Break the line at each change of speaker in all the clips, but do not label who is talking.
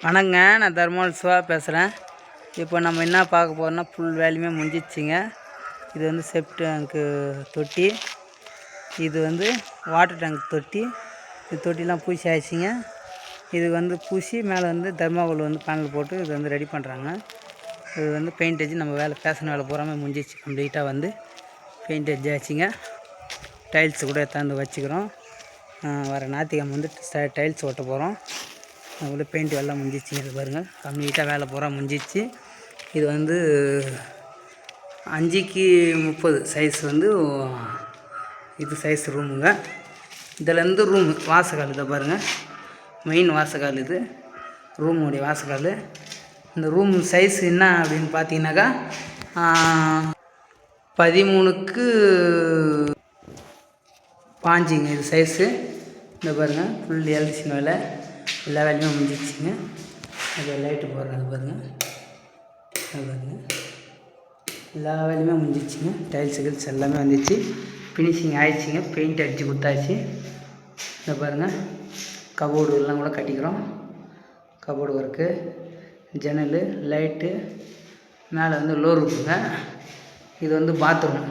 வணக்கங்க, நான் தர்மல் சிவா பேசுகிறேன். இப்போ நம்ம என்ன பார்க்க போகிறோம்னா ஃபுல் வேலையுமே முடிஞ்சிச்சிங்க. இது வந்து செப்ட் டேங்க்கு தொட்டி, இது வந்து வாட்டர் டேங்க் தொட்டி. இது தொட்டிலாம் பூசி ஆயிடுச்சிங்க. இது வந்து பூசி மேலே வந்து தர்மாகோல் வந்து பேனல் போட்டு இது வந்து ரெடி பண்ணுறாங்க. இது வந்து பெயிண்ட் அடிச்சு நம்ம வேலை பேஷன் வேலை பூராமே முடிஞ்சிச்சு. கம்ப்ளீட்டாக வந்து பெயிண்ட் அடிச்சு ஆச்சுங்க. டைல்ஸ் கூட எடுத்தாந்து வச்சுக்கிறோம். வர ஞாயிற்றுக்கிழமை வந்து டைல்ஸ் ஓட்ட போகிறோம். அதுக்குள்ளே பெயிண்ட் எல்லாம் முடிஞ்சிச்சு. இது பாருங்கள், கம்ப்ளீட்டாக வேலை பூரா முடிஞ்சிச்சு. இது வந்து 5x30 சைஸ் வந்து இது சைஸ் ரூமுங்க. இதிலேருந்து ரூமு வாசக்கால் இதை பாருங்கள், மெயின் வாசக்கால் இது ரூமுடைய வாசக்கால். இந்த ரூம் சைஸ் என்ன அப்படின்னு பார்த்தீங்கன்னாக்கா 13x5 இது சைஸு. இந்த பாருங்கள், ஃபுல் எலக்ட்ரிஷன் வேலை எல்லா வேலையுமே முடிஞ்சிச்சிங்க. அது லைட்டு போடுறேன், அது பாருங்கள், அது பாருங்கள், எல்லா வேலையுமே முடிஞ்சிச்சிங்க. டைல்ஸ் எல்லாமே வந்துச்சு, ஃபினிஷிங் ஆயிடுச்சிங்க. பெயிண்ட் அடித்து கொடுத்தாச்சு. இந்த பாருங்கள், கபோர்டு எல்லாம் கூட கட்டிக்கிறோம். கபோர்டு ஒர்க்கு, ஜன்னல், லைட்டு, மேலே வந்து லோ ரூஃபுங்க. இது வந்து பாத்ரூம்.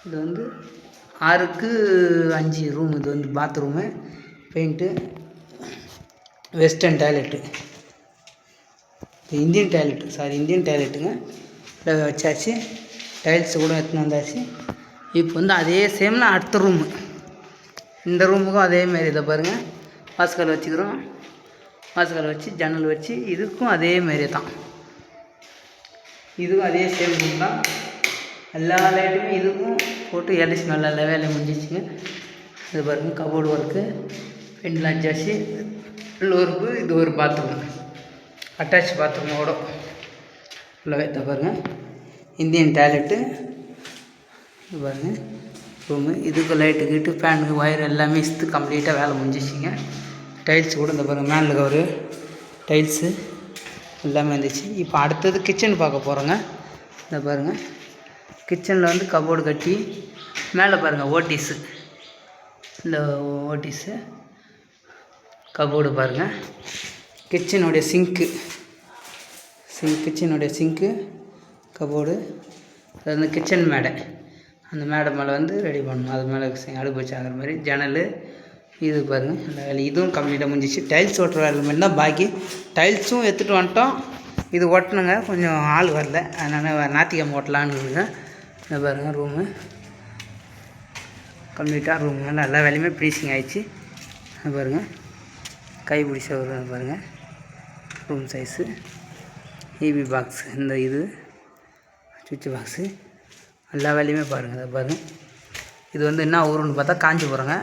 இது வந்து 6x5 ரூம். இது வந்து bathroom, paint, western toilet, Indian டாய்லெட்டுங்க. இதை வச்சாச்சு. டைல்ஸ் கூட எடுத்துன்னு வந்தாச்சு. இப்போ வந்து அதே சேமில் அடுத்த ரூமு, இந்த ரூமுக்கும் அதேமாரி இதை பாருங்கள், வாசக்கால் வச்சுக்கிறோம். வாசக்கால் வச்சு ஜன்னல் வச்சு இதுக்கும் அதேமாரி தான், இதுக்கும் அதே சேம் ரூம் தான். எல்லா லைட்டுமே இதுக்கும் போட்டு எலக்ட்ரிஷன் நல்லா வேலை முடிஞ்சிச்சுங்க. இது பாருங்கள், கபோர்டு ஒர்க்கு, பெயிண்ட்லாம் அடிச்சாச்சு. லோருக்கு இது ஒரு பாத்ரூம், அட்டாச் பாத்ரூமோட ஃபுல்லாகவே. இதை பாருங்கள், இந்தியன் டாய்லெட்டு. இது பாருங்கள் ரூமு. இதுக்கு லைட்டு கீட்டு ஃபேனு ஒயர் எல்லாமே இஸ்து கம்ப்ளீட்டாக வேலை முடிஞ்சிச்சிங்க. டைல்ஸ் கூட இந்த பாருங்கள், மேலே கவரு டைல்ஸு எல்லாமே வந்துச்சு. இப்போ அடுத்தது கிச்சன் பார்க்க போகிறோங்க. இந்த பாருங்கள், கிச்சனில் வந்து கபோர்டு கட்டி மேலே பாருங்கள் ஓட்டிஸு, இந்த ஓட்டிஸு கபோர்டு பாருங்கள். கிச்சனுடைய சிங்க்கு கபோர்டு. அது வந்து கிச்சன் மேடை, அந்த மேடை மேலே வந்து ரெடி பண்ணணும். அது மேலே அடுப்பு வச்சு ஆகிற மாதிரி ஜன்னல். இது பாருங்கள், அந்த வேலை இதுவும் கம்ப்ளீட்டாக முடிஞ்சிச்சு. டைல்ஸ் ஓட்டுற வேலை மாதிரி தான் பாக்கி. டைல்ஸும் எடுத்துகிட்டு வந்துட்டோம். இது ஓட்டணுங்க, கொஞ்சம் ஆள் வரல, அதனால் ஞாயிற்றுக்கிழமை ஓட்டலான்னு. இந்த பாருங்கள் ரூமு கம்ப்ளீட்டாக ரூமுங்க எல்லா வேலையுமே ஃபினிஷிங் ஆகிடுச்சு. பாருங்கள், கைப்பிடி சவுறு பாருங்கள், ரூம் சைஸு, ஈவி பாக்ஸு, இந்த இது சுவிட்ச் பாக்ஸு, எல்லா வேலையுமே பாருங்கள். அதை பாருங்கள், இது வந்து என்ன ஊருன்னு பார்த்தா காஞ்சிபுரங்க.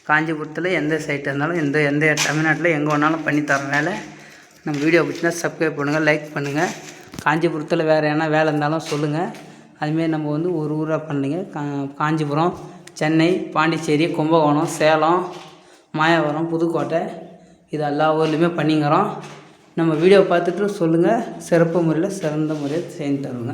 காஞ்சிபுரத்தில் எந்த சைட்டாக இருந்தாலும் எந்த தமிழ்நாட்டில் எங்கே வேணாலும் பண்ணித்தரோம் வேலை. நம்ம வீடியோ பிடிச்சினா சப்ஸ்கிரைப் பண்ணுங்கள், லைக் பண்ணுங்கள். காஞ்சிபுரத்தில் வேறு என்ன வேலை இருந்தாலும் சொல்லுங்கள். அதுமாரி நம்ம வந்து ஒரு ஊராக பண்ணலைங்க. காஞ்சிபுரம், சென்னை, பாண்டிச்சேரி, கும்பகோணம், சேலம், மாயாவரம், புதுக்கோட்டை, இது எல்லா ஊர்லேயுமே பண்ணிங்கிறோம். நம்ம வீடியோ பார்த்துட்டு சொல்லுங்கள். சிறப்பு முறையில் சிறந்த முறையில் செஞ்சு தருவோங்க.